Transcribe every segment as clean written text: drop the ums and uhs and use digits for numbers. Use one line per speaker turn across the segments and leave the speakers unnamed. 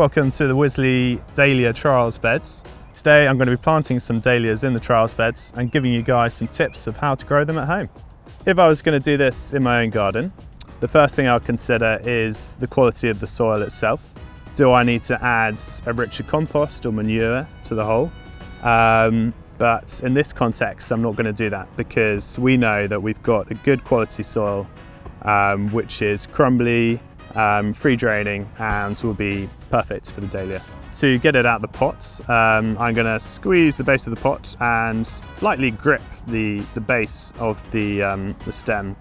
Welcome to the Wisley Dahlia trials beds. Today I'm going to be planting some dahlias in the trials beds and giving you guys some tips of how to grow them at home. If I was going to do this in my own garden, the first thing I'll consider is the quality of the soil itself. Do I need to add a richer compost or manure to the whole? But in this context, I'm not going to do that because we know that we've got a good quality soil, which is crumbly, free draining, and will be perfect for the dahlia. To get it out of the pot, I'm going to squeeze the base of the pot and lightly grip the base of the stem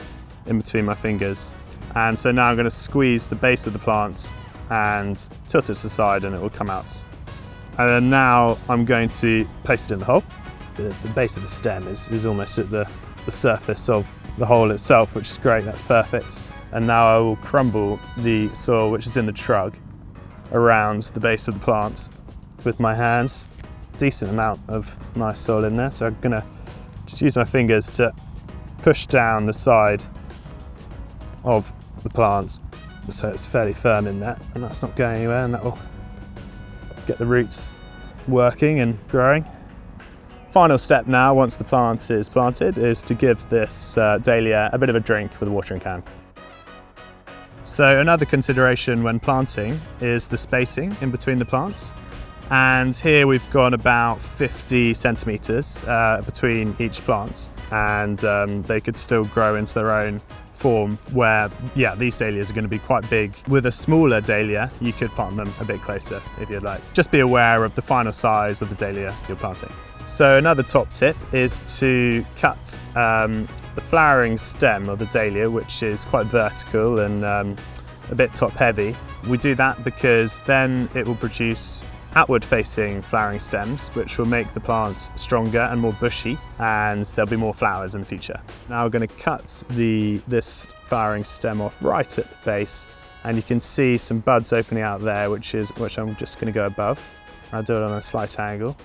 in between my fingers. And so now I'm going to squeeze the base of the plant and tilt it to the side and it will come out. And then now I'm going to place it in the hole. The base of the stem is almost at the surface of the hole itself, which is great, that's perfect. And now I will crumble the soil which is in the trug around the base of the plant with my hands. Decent amount of nice soil in there, so I'm going to just use my fingers to push down the side of the plant so it's fairly firm in there, and that's not going anywhere, and that will get the roots working and growing. Final step now, once the plant is planted, is to give this dahlia a bit of a drink with a watering can. So another consideration when planting is the spacing in between the plants. And here we've gone about 50 centimetres between each plant, and they could still grow into their own form where, yeah, these dahlias are going to be quite big. With a smaller dahlia, you could plant them a bit closer if you'd like. Just be aware of the final size of the dahlia you're planting. So another top tip is to cut the flowering stem of the dahlia, which is quite vertical and a bit top heavy. We do that because then it will produce outward facing flowering stems, which will make the plant stronger and more bushy, and there'll be more flowers in the future. Now we're going to cut this flowering stem off right at the base, and you can see some buds opening out there, which I'm just going to go above. I'll do it on a slight angle,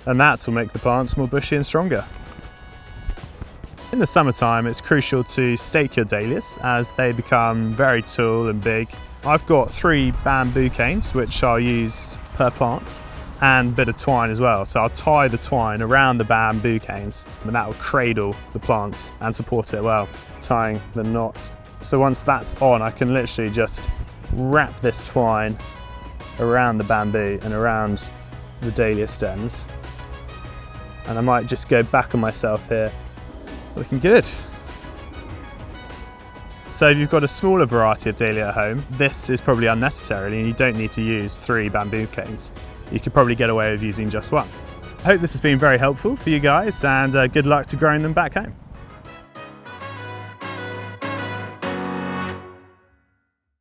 and that will make the plants more bushy and stronger. In the summertime, it's crucial to stake your dahlias as they become very tall and big. I've got 3 bamboo canes, which I'll use per plant, and a bit of twine as well. So I'll tie the twine around the bamboo canes, and that will cradle the plant and support it well, tying the knot. So once that's on, I can literally just wrap this twine around the bamboo and around the dahlia stems. And I might just go back on myself here. Looking good. So if you've got a smaller variety of dahlia at home, this is probably unnecessary and you don't need to use 3 bamboo canes. You could probably get away with using just 1. I hope this has been very helpful for you guys, and good luck to growing them back home.